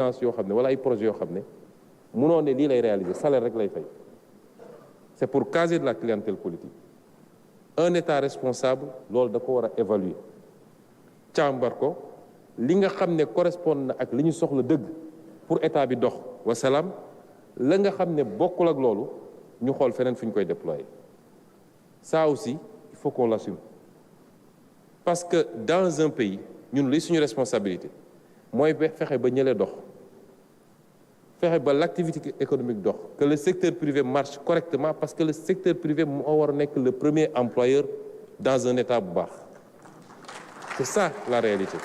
yoo xam ne wala ay projets yoo xam ne munoo ne lii lay réaliser salaire rek lay fay c'est pour caser de la clientèle politique un état responsable loolu da ko war a évaluer càmbar ko li nga xam ne correspond na ak li ñu soxla dëgg pour état bi dox wasalaam la nga xam ne bokkul ak loolu ñu xool feneen fu ñu koy déployer ça aussi il faut qu'on l'assume parce que dans un pays ñun li suñu responsabilité mooy fexe ba ñële dox fexe ba l'activité économique dox que le secteur privé marche correctement parce que le secteur privé moo war a nekk le premier employeur dans un état bu baax c'est ça la réalité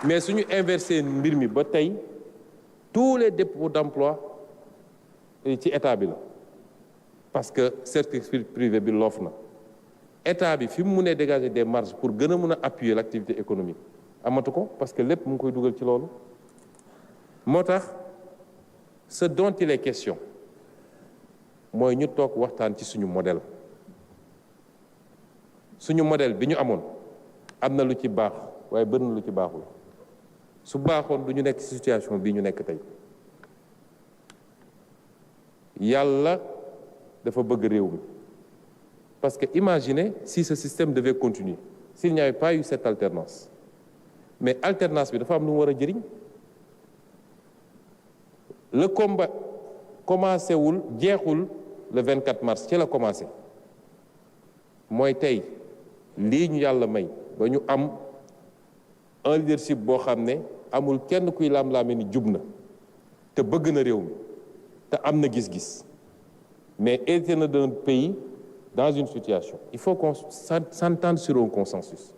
mais suñu inversé mbir mi ba tey tous les dépôts d'emploi ci état bi la parce que secteur privé bi loof na état bi fi mu mënee dégager des marges pour gën a mën a appuyer l'activité économique amatu ko parce que lépp mu ngi koy dugal ci loolu moo tax ce dont il est question mooy ñu toog waxtaan ci suñu modèle bi ñu amoon am na lu ci baax waaye bëri na lu ci baaxul su baaxoon du ñu nekk ci situation bii ñu nekk tey yàlla dafa bëgg réew mi parce que imaginez si ce système devait continuer s'il n'y avait pas eu cette alternance mais alternance bi dafa am lu mu war a jëriñ le combat commencé wul jeexul le 24 mars ci la commencé mooy tey lii ñu yàlla may ba ñu am un leadership boo xam ne amul kenn kuy laam-laame ni jub na te bëgg na réew mi te am na gis-gis mais hérité na d'un pays dans une situation il faut qu'on s'entende sur un consensus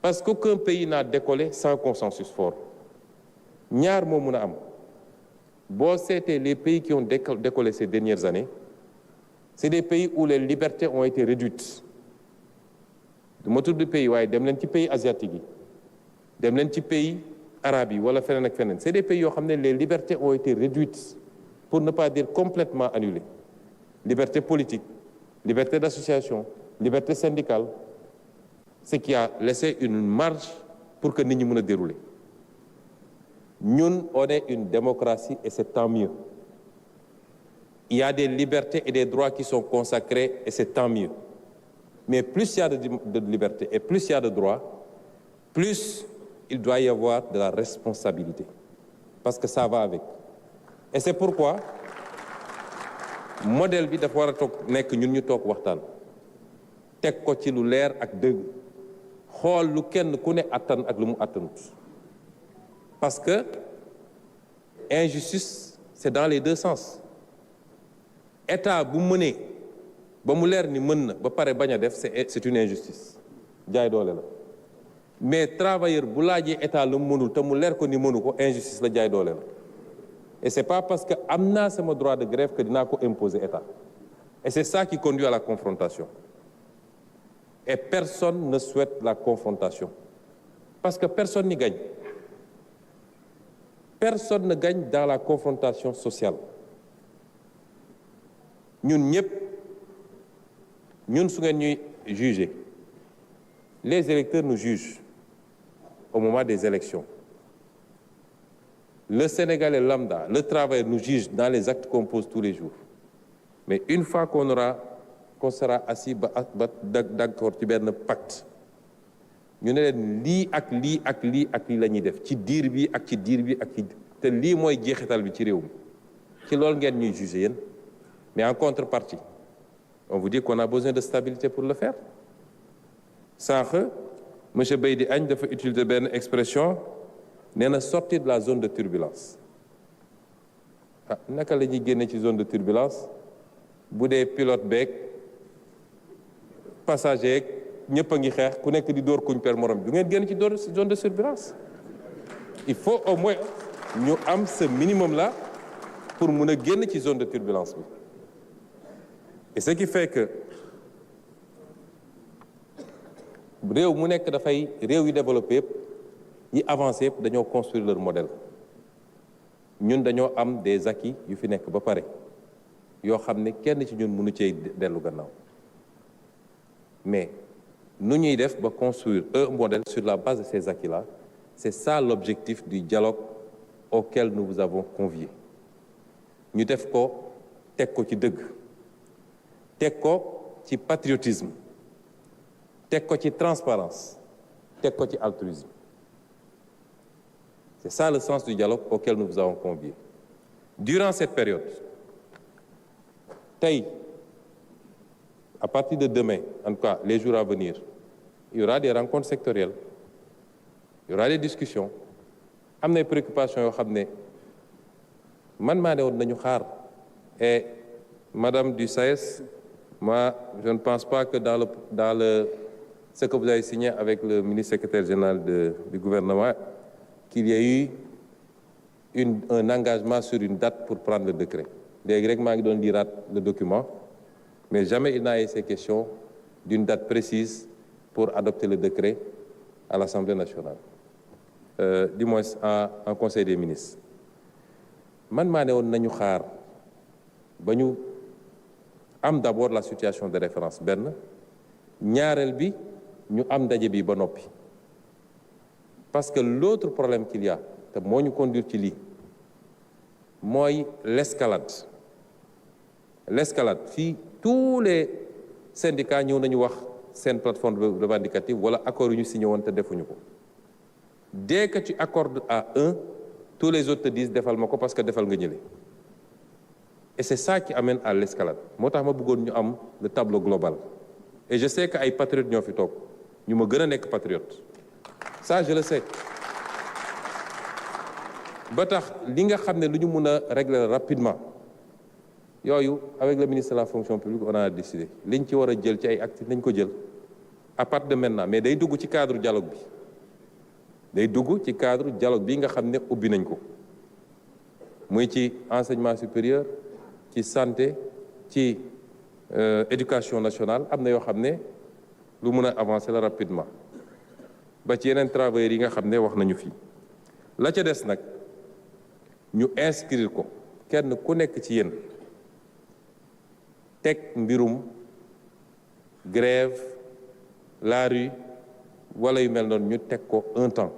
parce qu'aucun pays n'a décollé sans consensus fort ñaar moo mun a am boo seetee les pays qui ont décollé ces dernières années c'est des pays où les libertés ont été réduites du ma tudd pays waaye dem leen ci pays asiatiques yi dem leen ci pays arabes yi wala feneen ak feneen c'est des pays yoo xam ne les libertés ont été réduites pour ne pas dire complètement annulées liberté politique liberté d'association liberté syndicale ce qui a laissé une marge pour que nit ñi mën a dérouler ñun on est une démocratie et c'est tant mieux il y a des libertés et des droits qui sont consacrés et c'est tant mieux mais plus il y a de liberté et plus il y a de droits plus il doit y avoir de la responsabilité parce que ça va avec et c'est pourquoi modèle bi dafa war a toog nekk ñun ñu toog waxtaan teg ko ci lu leer ak dëgg xool lu kenn ku ne attan ak lu mu attanut parce que injustice c'est dans les deux sens état bu mënee ba mu leer ni mën na ba pare bañ a def c'est une injustice jaay doole la mais travailleur bu laajee état lu mu mënul te mu leer ko ni mënu ko injustice la jaay doole la et c'est pas parce que am naa sama droit de grève que dinaa ko imposer état et c'est ça qui conduit à la confrontation et personne ne souhaite la confrontation parce que personne n'y gagne personne ne gagne dans la confrontation sociale ñun ñëpp ñun su ngeen ñuy juger les électeurs nous jugent au moment des élections le Sénégalais lambda le travailleur nous juge dans les actes qu'on pose tous les jours mais une fois qu'on sera assis ba d'accord ci benn pacte ñu ne leen lii ak lii ak lii ak lii la ñuy def ci diir bi ak ci diir bi ak ci te lii mooy jeexital bi ci réew mi ci loolu ngeen ñuy juger yéen mais en contrepartie on vous dit qu'on a besoin de stabilité pour le faire sànq monsieur Beydi Agne dafa utiliser benn expression nee na sortir de la zone de turbulence ah naka la ñuy génne ci zone de turbulence bu dee pilote beeg passager yeeg ñëpp a ngi xeex ku nekk di dóor kuñ per morom du ngeen génn ci zone de turbulence il faut au moins ñu am ce minimum là pour mun a génn ci zone de turbulence bi et ce qui fait que réew mu nekk dafay réew yu développé yëpp yi avancé yëpp dañoo construire leur modèle ñun dañoo am des acquis yu fi nekk ba pare yoo xam ne kenn ci ñun mënu cee dellu gannaaw mais nu ñuy def ba construire un modèle sur la base de ces acquis-là c'est ça l'objectif du dialogue auquel nous vous avons convié ñu def ko teg ko ci dëgg teg ko ci patriotisme teg ko ci transparence teg ko ci altruisme. C'est ça le sens du dialogue auquel nous vous avons convié. Durant cette période, à partir de demain, en tout cas les jours à venir, il y aura des rencontres sectorielles, il y aura des discussions. Am na préoccupations yoo xam ne man maa ne woon nañu xaar. Et Madame du SAES, moi je ne pense pas que ce que vous avez signé avec le ministre secrétaire général du gouvernement, qu'il y ait eu un engagement sur une date pour prendre le décret. Les Grecs m'ont donné le document, mais jamais il n'a été question d'une date précise pour adopter le décret à l'Assemblée nationale, du moins en Conseil des ministres. Man maa ne woon nañu xaar ba ñu am d'abord la situation de référence benn ñaareel bi ñu am ndaje bi ba noppi. Parce que l'autre problème qu'il y a te moo ñu conduire ci lii mooy l'escalade fii tous les syndicats ñëw nañu wax seen plateforme revendicative wala accord yu ñu signé woon te defuñu ko. Dès que tu accordes à un, tous les autres te disent defal ma ko parce que defal nga ñële. Et c'est ça qui amène à l'escalade. Moo tax ma bëggoon ñu am le tableau global. Et je sais que ay patriotes ñoo fi toog ñu ma gën a nekk patriote. Ça je le sais. Ba tax li nga xam ne lu ñu mun a régler rapidement yooyu avec le ministre de la fonction publique on a décidé liñ ci war a jël ci ay actes nañ ko jël à partir de maintenant, mais day dugg ci cadre dialogue bi. Day dugg ci cadre dialogue bi nga xam ne ubbi nañ ko muy ci enseignement supérieur ci santé ci éducation nationale am na yoo xam ne lu mun a avancer la rapidement ba ci yeneen travailleurs yi nga xam ne wax nañu fii. La ca des nag ñu inscrire ko kenn ku nekk ci yéen teg mbirum grève la rue wala yu mel noonu ñu teg ko un temps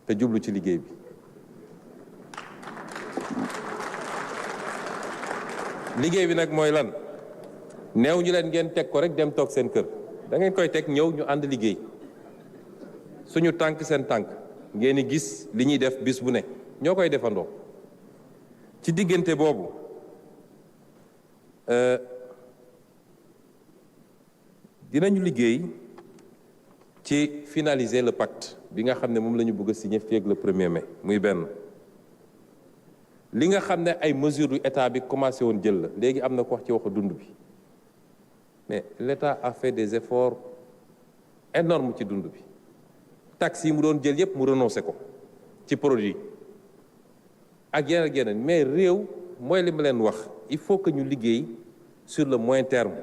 te jublu ci liggéey bi. Liggéey bi nag mooy lan neew ñu leen ngeen teg ko rek dem toog seen kër da ngeen koy teg ñëw ñu ànd liggéey suñu tànk seen tànk ngeen di gis li ñuy def bis bu ne ñoo koy defandoo. Ci diggante boobu dinañu liggéey ci finaliser le pacte bi nga xam ne moom la ñu bëgg a signer fii ak le 1er mai muy benn. Li nga xam ne ay mesures yu état bi commencé woon jël la léegi am na ko wax ci waxu dund bi mais l'état a fait des efforts énormes ci dund bi. Taxes yi mu doon jël yépp mu renoncé ko ci produit ak yeneen mais réew mooy li ma leen wax il faut que ñu liggéey sur le moyen terme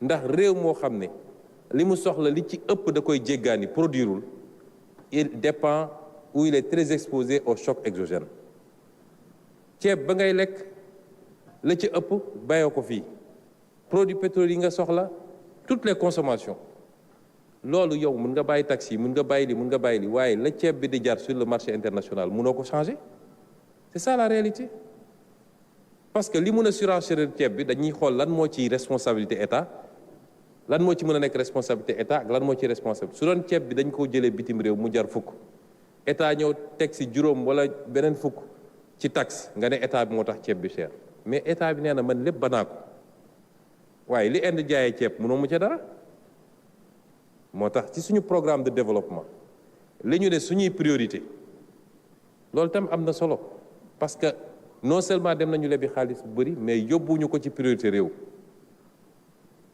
ndax réew moo xam ne li mu soxla li ci ëpp da koy jéggaani produirul il dépend ou il est très exposé au choc exogène. Ceeb ba ngay lekk la ci ëpp bayoo ko fii produit pétrole yi nga soxla toutes les consommations loolu yow mën nga bàyyi taxi yi mën nga bàyyi li mën nga bàyyi li waaye la ceeb bi di jar sur le marché international mënoo ko changer. C'est ça la réalité. Parce que li mën a surenchérir ceeb bi dañuy xool lan moo ci responsabilité état lan moo ci mën a nekk responsabilité état ak lan moo ci responsabilité su doon ceeb bi dañ koo jëlee bitim réew mu jar fukk état ñëw teg si juróom wala beneen fukk ci taxe nga ne état bi moo tax ceeb bi cher mais état bi nee na man lépp banaa ko waaye li Inde jaayee ceeb mënoo mu ca dara. Moo tax ci suñu programme de développement li ñu ne suñuy priorité loolu tam am na solo parce que non seulement dem nañu lebi xaalis bu bëri mais yóbbuñu ko ci priorité réew.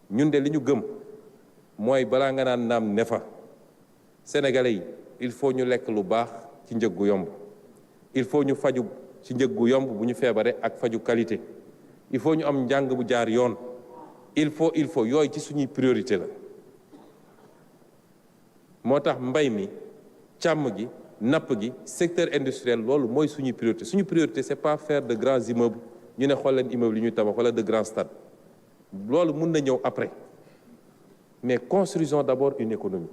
Ñun de li ñu gëm mooy balaa nga naan naam ne fa Sénégalais yi il faut ñu lekk lu baax ci njëg gu yomb il faut ñu faju ci njëg gu yomb bu ñu feebaree ak faju qualité il faut ñu am njàng bu jaar yoon il faut yooyu ci suñuy priorité la. Moo tax mbay mi càmm gi napp gi secteur industriel loolu mooy suñuy priorité suñu priorité c'est pas faire de grands immeubles ñu ne xool leen immeubles yi ñuy tabax wala de grands stades loolu mun na ñëw après mais construisons d'abord une économie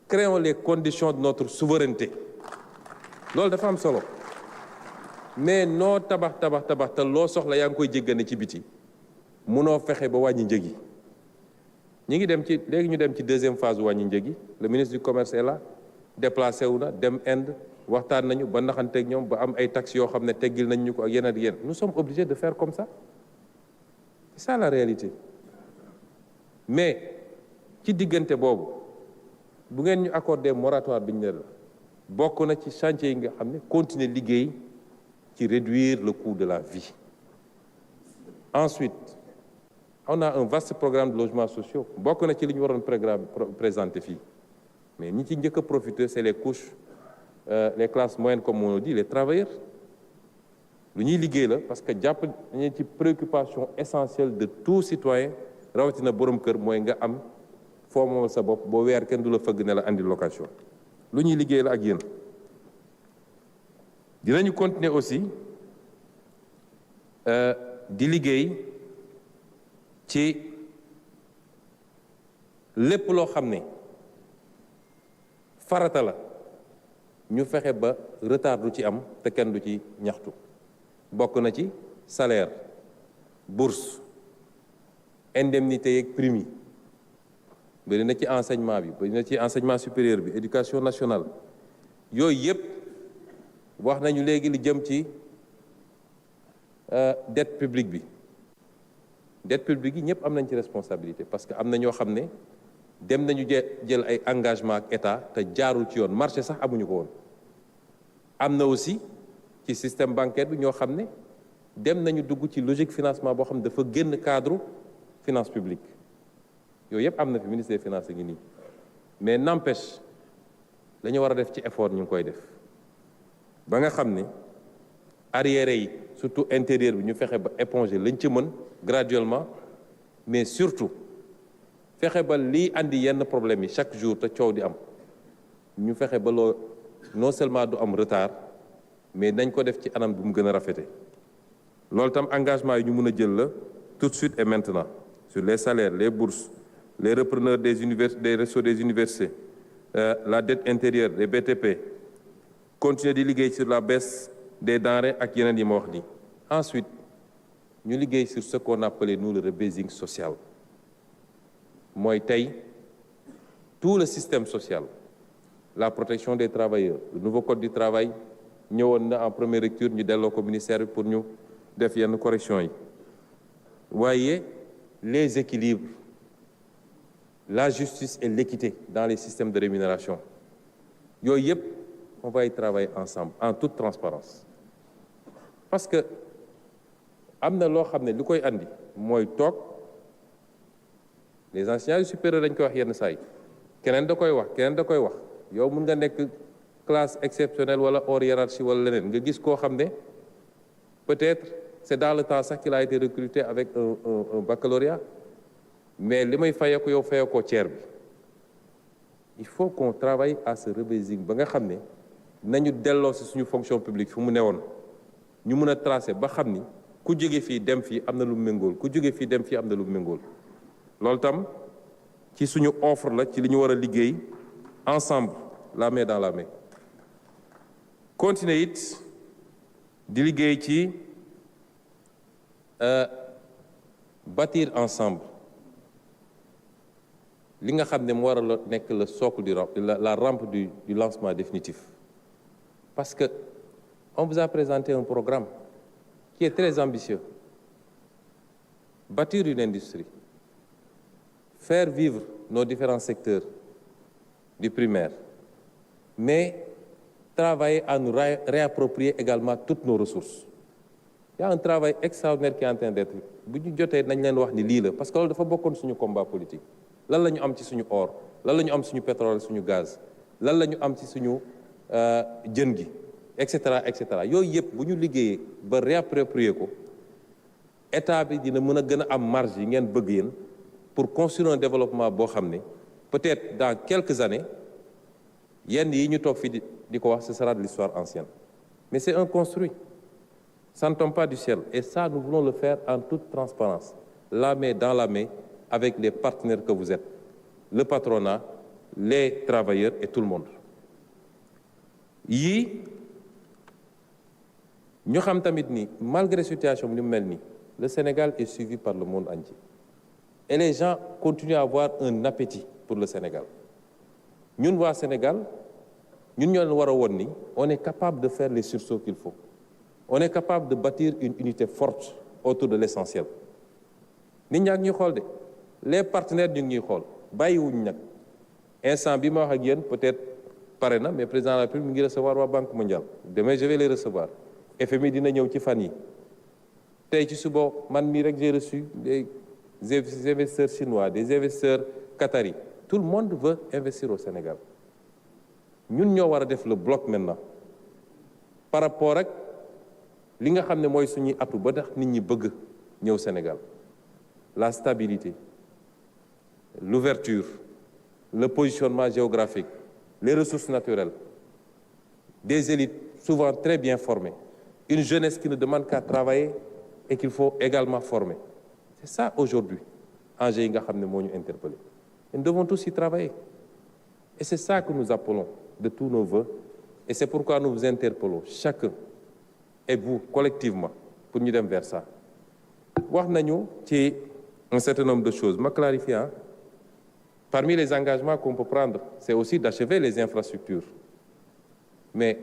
créons les conditions de notre souveraineté loolu dafa am solo mais noo tabax te loo soxla yaa ngi koy jéggane ci biti munoo fexe ba wàññi njëg yi ñi ngi dem ci léegi ñu dem ci deuxième phase wàññi njëg yi le ministre du commerce est là déplacé wu na dem Inde waxtaan nañu ba naxanteeg ñoom ba am ay taxes yoo xam ne teggil nañ ñu ko ak yeneen ak yeneen nous sommes obligés de faire comme ça c'est ça la réalité mais ci diggante boobu bu ngeen ñu accordé moratoire bi ñu ne la bokk na ci chantier yi nga xam ne continuer liggéey ci réduire le coût de la vie. Ensuite, on a un vaste programme de logements sociaux bokk na ci li ñu waroon présenter fii mais ñi ci njëkk a profiter c'est les couches les classes moyennes comme on dit les travailleurs lu ñuy liggéey la parce que jàpp nañu ci préoccupation essentielle de tout citoyen rawatina borom kër mooy nga am foo moomal sa bopp boo weer kenn du la fëgg ne la andi location lu ñuy liggéey la ak yéen. dinañu continuer aussi di liggéey ci lépp loo xam ne farata la ñu fexe ba retard du ci am te kenn du ci ñaxtu bokk na ci salaire bourse indemnité yeeg prime yi bëri na ci enseignement bi bëri na ci enseignement supérieur bi éducation nationale yooyu yëpp wax nañu léegi li jëm ci dette publique bi dette publique yi ñëpp am nañ ci responsabilité parce que am na ñoo xam ne dem nañu jël ay engagement ak état te jaarul ci yoon marché sax amuñu ko woon am na aussi ci système bancaire bi ñoo xam ne dem nañu dugg ci logique financement boo xam ne dafa génn cadre finance publique yooyu yëpp am na fi ministère des finances ngi nii mais n'empêche la ñu war a def ci effort ñu ngi koy def ba nga xam ne arriérés yi surtout intérieur bi ñu fexe ba éponger lañ ci mën graduellement mais surtout fexe ba lii andi yenn problème yi chaque jour te coow di am ñu fexe ba loo non seulement du am retard mais nañ ko def ci anam bu mu gën a rafete loolu tam engagement yi ñu mën a jël la tout de suite et maintenant sur les salaires les bourses les repreneurs des réseaux des universités la dette intérieure des BTP continuer di liggéey sur la baisse des denrées ak yeneen yi ma wax nii ensuite ñu liggéey sur ce qu'on appelait nous le rebasing social mooy tey tout le système social la protection des travailleurs le nouveau code du travail ñëwoon na en première lecture ñu delloo ko ministère bi pour ñu def yenn correction yi waaye les équilibres la justice et l'équité dans les systèmes de rémunération yooyu yëpp on va y travailler ensemble en toute transparence parce que am na loo xam ne li koy andi mooy toog les enseignants supérieurs dañ koy wax yenn saa yi keneen da koy wax yow mun nga nekk classe exceptionnelle wala hors hiérarchie wala leneen nga gis koo xam ne peut-être c'est dans le temps sax qu'il a été recruté avec un baccalauréat mais li may fayeeko yow fayekoo tiers bi il faut qu'on travaille à ce rebasing ba nga xam ne nañu delloo si suñu fonction publique fu mu newoon ñu mën a tracer ba xam ni ku jóge fii dem fii am na lu méngool ku jóge fii dem fii am na lu méngool loolu tam ci suñu offre la ci li ñu war a liggéey ensemble la main dans la main continuer it di liggéey ci bâtir ensemble li nga xam ne mu war a nekk le socle la rampe du lancement définitif parce que on vous a présenté un programme qui est très ambitieux bâtir une industrie faire vivre nos différents secteurs du primaire mais travailler à nous réapproprier également toutes nos ressources il y a un travail extraordinaire qui est en train d'être bu ñu jotee nañ leen wax ni lii la parce que loolu dafa bokkoon suñu combat politique lan la ñu am ci suñu or lan la ñu am suñu pétrole suñu gaz lan la ñu am ci suñu jën gi et cetera yooyu yëpp bu ñu liggéeyee ba réapproprier ko état bi dina mën a gën a am marge yi ngeen bëgg yéen pour construire un développement boo xam ne peut-être dans quelques années yenn yi ñu toog fii di ko wax ce sera de l'histoire ancienne mais c'est un construit ça ne tombe pas du ciel et ça nous voulons le faire en toute transparence la main dans la main avec les partenaires que vous êtes le patronat les travailleurs et tout le monde yii ñu xam tamit ni malgré situation bi ni mu mel nii le Sénégal est suivi par le monde entier et les gens continuent à avoir un appétit pour le Sénégal ñun waa Sénégal ñun ñoo leen war a woon ni on est capable de faire les sursauts qu'il faut on est capable de bâtir une unité forte autour de l'essentiel nit ñaa ngi ñuy xool de les partenaires ñu ngi ñuy xool bàyyiwuñ nag instant bi ma wax ak yéen peut-être pare na mais président de la République mi ngi recevoir waa Banque mondiale demain je vais les recevoir FMI dina ñëw ci fan yi tey ci suba man mii rek j'ai reçu des investisseurs chinois des investisseurs qataris tout le monde veut investir au Sénégal ñun ñoo war a def le bloc maintenant par rapport ak li nga xam ne mooy suñuy atu ba tax nit ñi bëgg ñëw Sénégal la stabilité l'ouverture le positionnement géographique les ressources naturelles des élites souvent très bien formées une jeunesse qui ne demande qu'à travailler et qu'il faut également former c'est ça aujourd'hui enjeu yi nga xam ne moo ñu interpellé et nous devons tous y travailler et c'est ça que nous appelons de tous nos voeux et c'est pourquoi nous vous interpellons chacun et vous collectivement pour ñu dem vers ça wax nañu ci un certain nombre de choses ma clarifier parmi les engagements qu'on peut prendre c'est aussi d'achever les infrastructures mais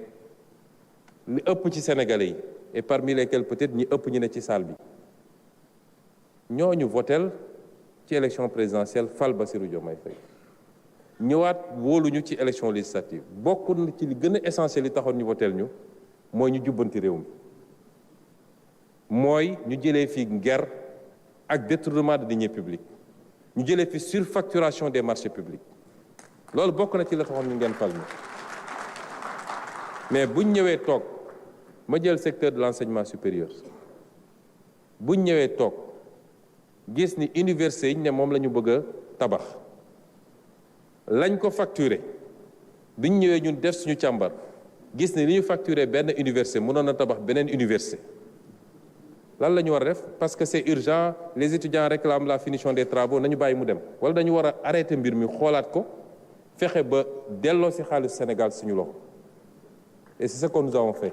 li ëpp ci Sénégalais yi et parmi lesquels peut-être ñi ëpp ñu ne ci salle bi ñooñu votel ci élection présidentielle fal Bassirou Diomaye Faye ñëwaat wóoluñu ci élection législative bokk na ci li gën a essentiel li taxoon ñu votel ñu mooy ñu jubbanti réew mi mooy ñu jëlee fi guerre ak détournement de deniers publics ñu jëlee fi surfacturation des marchés publics loolu bokk na ci la taxoon ñu ngeen fal ñu mais buñ ñëwee toog ma jël secteur de l'enseignement supérieur buñ ñëwee toog gis ni université yi ne moom la ñu bëgg a tabax lañ ko facturé biñ ñëwee ñun def suñu càmbar gis ni li ñu facturé benn université mënoon na tabax beneen université lan la ñu war a def parce que c'est urgent les étudiants réclament la finition des travaux nañu bàyyi mu dem wala dañu war a arrêter mbir mi xoolaat ko fexe ba delloo ci xaalis Sénégal suñu loxo et c'est ce que nous avons fait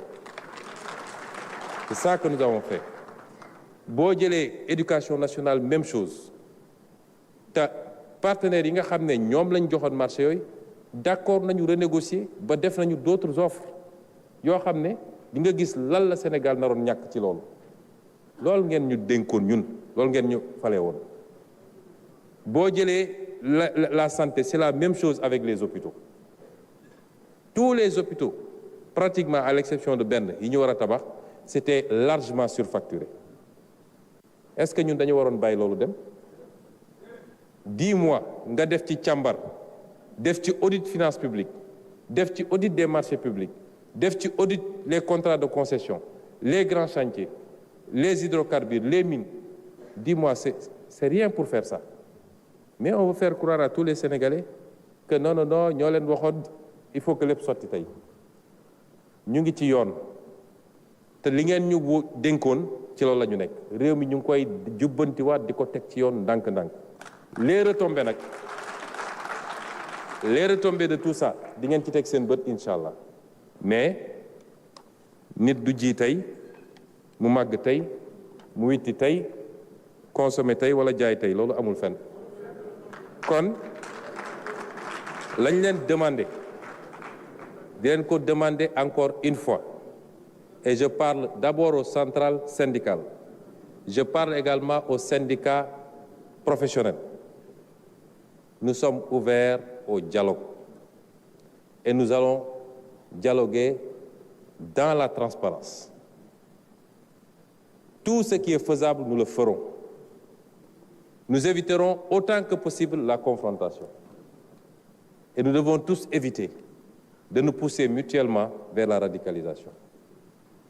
c'est ça que nous avons fait boo jëlee éducation nationale même chose te partenaires yi nga xam ne ñoom lañ joxoon marché yooyu d'accord nañu renégocier ba def nañu d'autres offres yoo xam ne di nga gis lan la Sénégal naroon ñàkk ci loolu ngeen ñu dénkoon ñun loolu ngeen ñu fale woon boo jëlee la santé c'est la même chose avec les hôpitaux tous les hôpitaux pratiquement à l'exception de benn yi ñu war a tabax c'était largement surfacturé est-ce que ñun dañu waroon bàyyi loolu dem 10 mois nga def ci càmbar def ci audit finance publique def ci audit des marchés publics def ci audit les contrats de concession les grands chantiers les hydrocarbures les mines 10 mois c'est rien pour faire ça mais on veut faire croire à tous les Sénégalais que non ñoo leen waxoon il faut que lépp sotti tey ñu ngi ci yoon te li ngeen ñu dénkoon ci loolu la ñu nekk réew mi ñu ngi koy jubbantiwaat di ko teg ci yoon ndànk-ndànk les retombées de tout ça di ngeen ci teg seen bët incha allah mais nit du ji tey mu màgg tey mu witti tey consommer tey wala jaay tey loolu amul fenn kon lañ leen demander di leen ko demander encore une fois et je parle d'abord aux centrales syndicales je parle également aux syndicats professionnels nous sommes ouverts au dialogue et nous allons dialoguer dans la transparence tout ce qui est faisable nous le ferons nous éviterons autant que possible la confrontation et nous devons tous éviter de nous pousser mutuellement vers la radicalisation